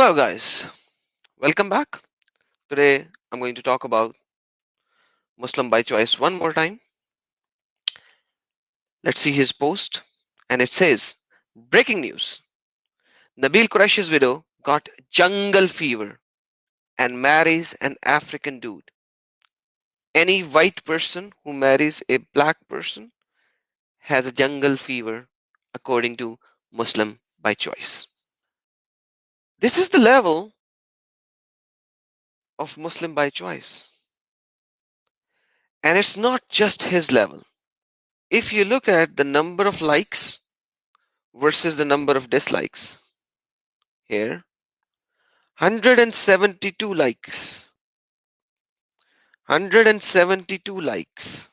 Hello guys, welcome back. Today I'm going to talk about Muslim by choice one more time. Let's see his post, and it says, breaking news. Nabil Quresh's widow got jungle fever and marries an African dude. Any white person who marries a black person has a jungle fever according to Muslim by choice. This is the level of Muslim by choice. And it's not just his level. If you look at the number of likes versus the number of dislikes here, 172 likes, 172 likes.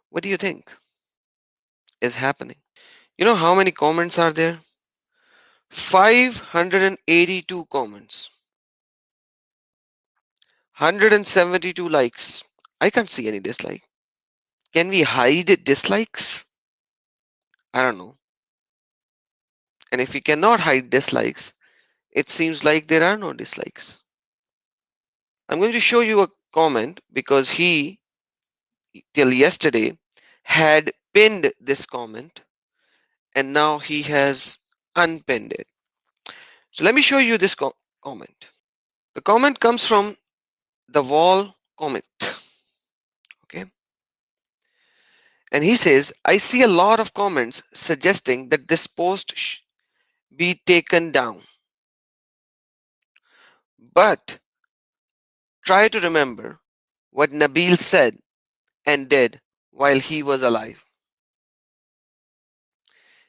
What do you think is happening? You know how many comments are there? 582 comments, 172 likes. I can't see any dislike. Can we hide dislikes? I don't know. And if we cannot hide dislikes, it seems like there are no dislikes. I'm going to show you a comment because he, till yesterday, had pinned this comment and now he has unpinned it. So let me show you this comment. The comment comes from the wall comment. Okay. And he says, I see a lot of comments suggesting that this post be taken down. But try to remember what Nabil said and did while he was alive.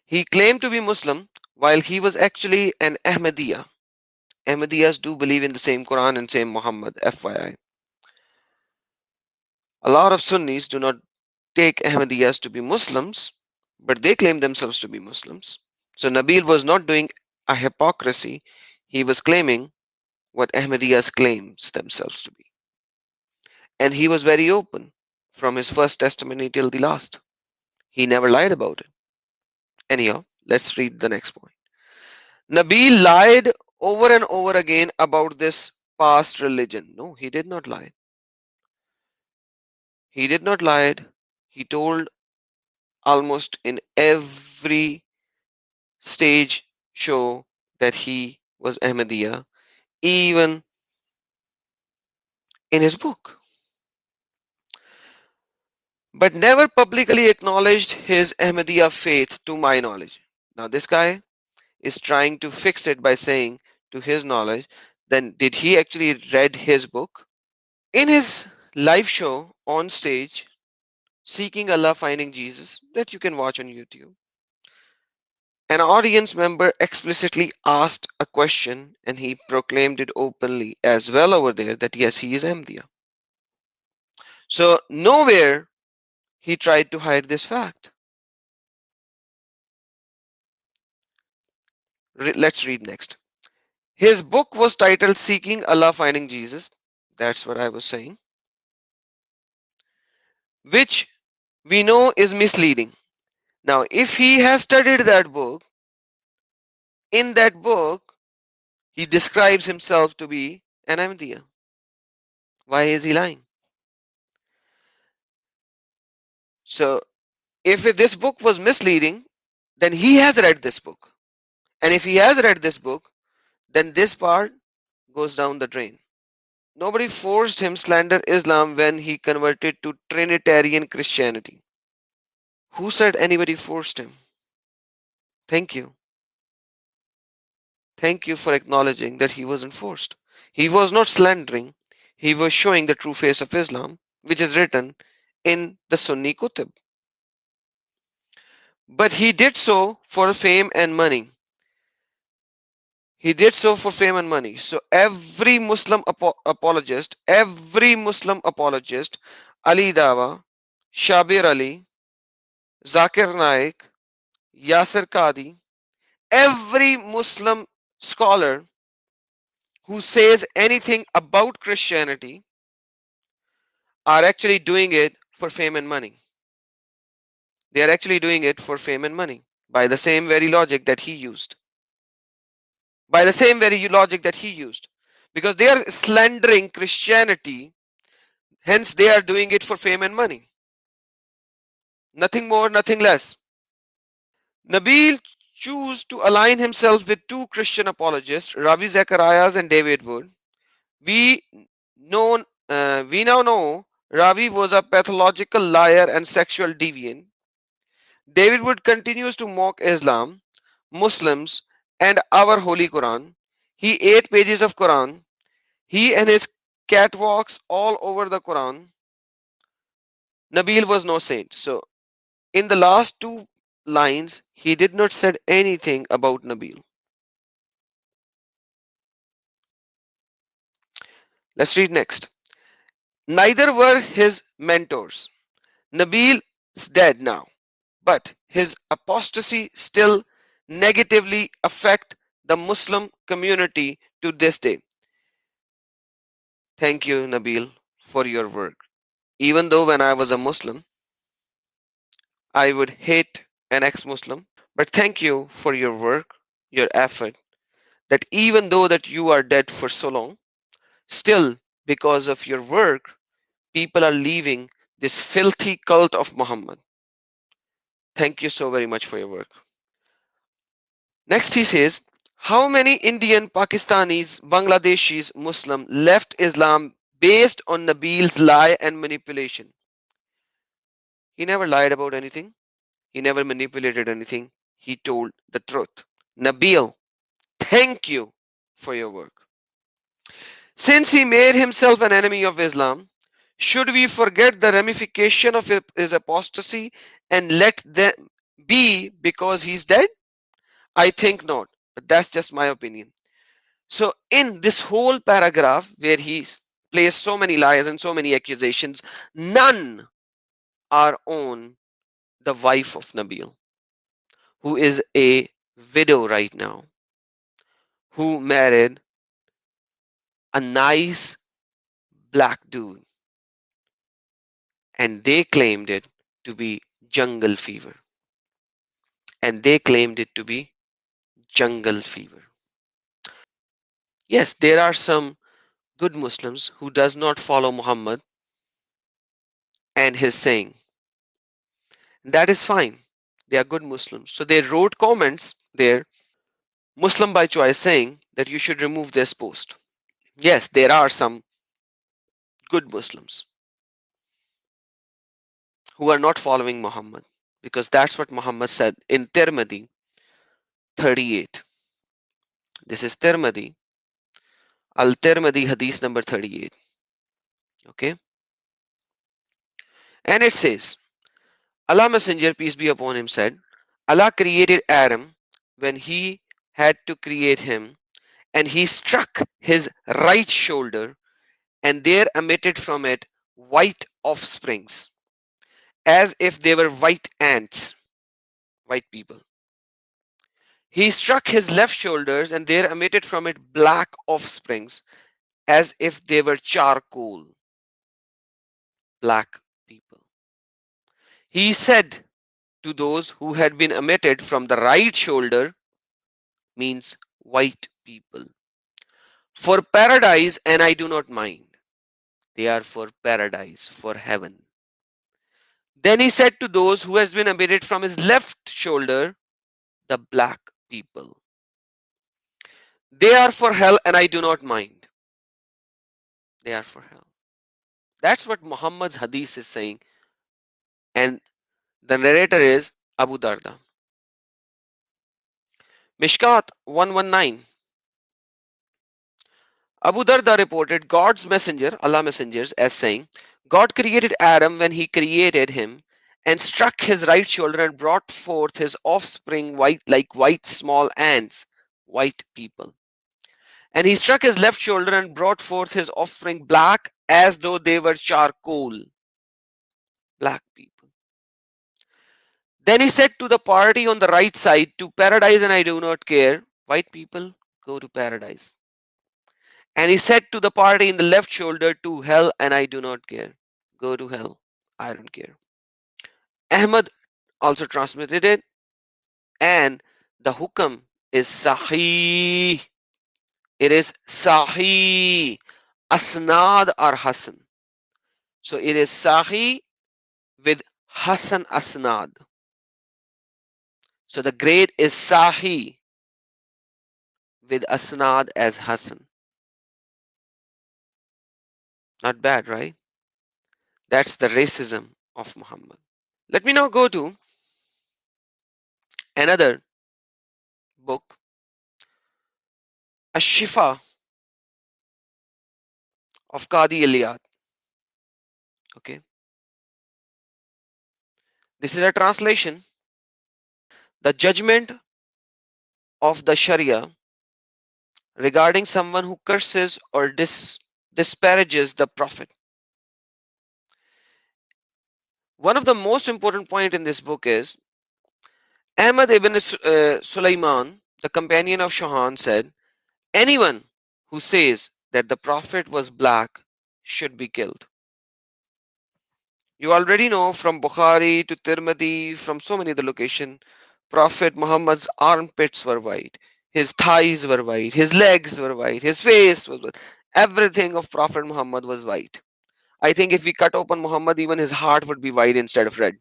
He claimed to be Muslim while he was actually an Ahmadiyya. Ahmadiyyas do believe in the same Quran and same Muhammad, FYI. A lot of Sunnis do not take Ahmadiyyas to be Muslims, but they claim themselves to be Muslims. So Nabil was not doing a hypocrisy. He was claiming what Ahmadiyyas claims themselves to be. And he was very open from his first testimony till the last. He never lied about it. Anyhow, let's read the next point. Nabil lied over and over again about this past religion. No, he did not lie. He did not lie. He told almost in every stage show that he was Ahmadiyya, even in his book, but never publicly acknowledged his Ahmadiyya faith to my knowledge. Now this guy is trying to fix it by saying to his knowledge, then did he actually read his book? In his live show on stage, Seeking Allah Finding Jesus, that you can watch on YouTube, an audience member explicitly asked a question and he proclaimed it openly as well over there that yes, he is Ahmadiyya. So nowhere he tried to hide this fact. Let's read next. His book was titled Seeking Allah Finding Jesus. That's what I was saying. Which we know is misleading. Now, if he has studied that book, in that book, he describes himself to be an Ahmadiyya. Why is he lying? So, if this book was misleading, then he has read this book. And if he has read this book, then this part goes down the drain. Nobody forced him slander Islam when he converted to Trinitarian Christianity. Who said anybody forced him? Thank you. Thank you for acknowledging that he wasn't forced. He was not slandering. He was showing the true face of Islam, which is written in the Sunni Kutub. But he did so for fame and money. He did so for fame and money. So every Muslim apologist, Ali Dawa, Shabir Ali, Zakir Naik, Yasir Qadi, every Muslim scholar who says anything about Christianity are actually doing it for fame and money. They are actually doing it for fame and money by the same very logic that he used. by the same very logic that he used, because they are slandering Christianity, hence they are doing it for fame and money. Nothing more, nothing less. Nabil chose to align himself with two Christian apologists, Ravi Zacharias and David Wood. We we now know Ravi was a pathological liar and sexual deviant. David Wood continues to mock Islam, Muslims, and our Holy Quran. He ate pages of Quran. He and his cat walks all over the Quran. Nabil was no saint. So in the last two lines, he did not said anything about Nabil. Let's read next. Neither were his mentors. Nabil is dead now, but his apostasy still negatively affect the Muslim community to this day. Thank you, Nabil, for your work. Even though when I was a Muslim, I would hate an ex-Muslim, but thank you for your work, your effort, that even though that you are dead for so long, still because of your work, people are leaving this filthy cult of Muhammad. Thank you so very much for your work. Next he says, how many Indian, Pakistanis, Bangladeshis, Muslim left Islam based on Nabil's lie and manipulation? He never lied about anything. He never manipulated anything. He told the truth. Nabil, thank you for your work. Since he made himself an enemy of Islam, should we forget the ramification of his apostasy and let them be because he's dead? I think not, but that's just my opinion. So in this whole paragraph where he placed so many lies and so many accusations, none are on the wife of Nabil, who is a widow right now, who married a nice black dude, and they claimed it to be jungle fever. And they claimed it to be jungle fever. Yes, there are some good Muslims who does not follow Muhammad and his saying. That is fine. They are good Muslims. So they wrote comments there, Muslim by choice, saying that you should remove this post. Yes, there are some good Muslims who are not following Muhammad, because that's what Muhammad said in Tirmidhi 38. This is Tirmidhi, Al-Tirmidhi hadith number 38. Okay. And it says, Allah Messenger, peace be upon him, said, Allah created Adam when he had to create him, and he struck his right shoulder, and there emitted from it white offsprings, as if they were white ants, white people. He struck his left shoulders, and there emitted from it black offsprings, as if they were charcoal, black people. He said to those who had been emitted from the right shoulder, means white people, for paradise, and I do not mind. They are for paradise, for heaven. Then he said to those who has been emitted from his left shoulder, the black people. They are for hell, and I do not mind. They are for hell. That's what Muhammad's hadith is saying. And the narrator is Abu Darda. Mishkat 119. Abu Darda reported God's messenger, Allah messengers, as saying, God created Adam when he created him, and struck his right shoulder and brought forth his offspring white like white small ants, white people. And he struck his left shoulder and brought forth his offspring black as though they were charcoal, black people. Then he said to the party on the right side, to paradise and I do not care, white people, go to paradise. And he said to the party in the left shoulder, to hell and I do not care, go to hell, I don't care. Ahmad also transmitted it, and the hukam is Sahih It is Sahih. Asnad are Hasan. So it is Sahih with Hasan Asnad. So the grade is Sahih with Asnad as Hasan. Not bad, right? That's the racism of Muhammad. Let me now go to another book, Ash-Shifa of Qadi Iyad. Okay, this is a translation. The judgment of the Sharia regarding someone who curses or disparages the Prophet. One of the most important point in this book is Ahmad ibn Sulaiman, the companion of Shahan, said, anyone who says that the Prophet was black should be killed. You already know from Bukhari to Tirmidhi, from so many other locations, Prophet Muhammad's armpits were white, his thighs were white, his legs were white, his face was white. Everything of Prophet Muhammad was white. I think if we cut open Muhammad, even his heart would be white instead of red.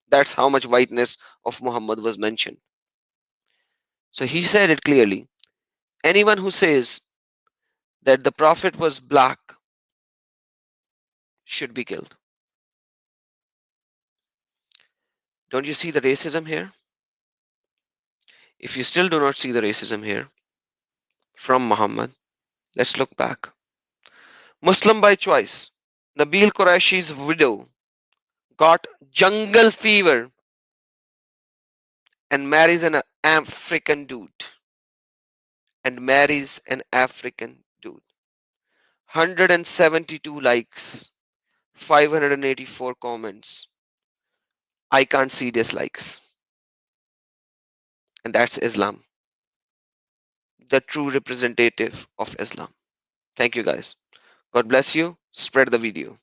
That's how much whiteness of Muhammad was mentioned. So he said it clearly. Anyone who says that the Prophet was black should be killed. Don't you see the racism here? If you still do not see the racism here from Muhammad, let's look back. Muslim by choice. Nabil Qureshi's widow got jungle fever and marries an African dude. And marries an African dude. 172 likes, 584 comments. I can't see dislikes. And that's Islam, the true representative of Islam. Thank you guys. God bless you. Spread the video.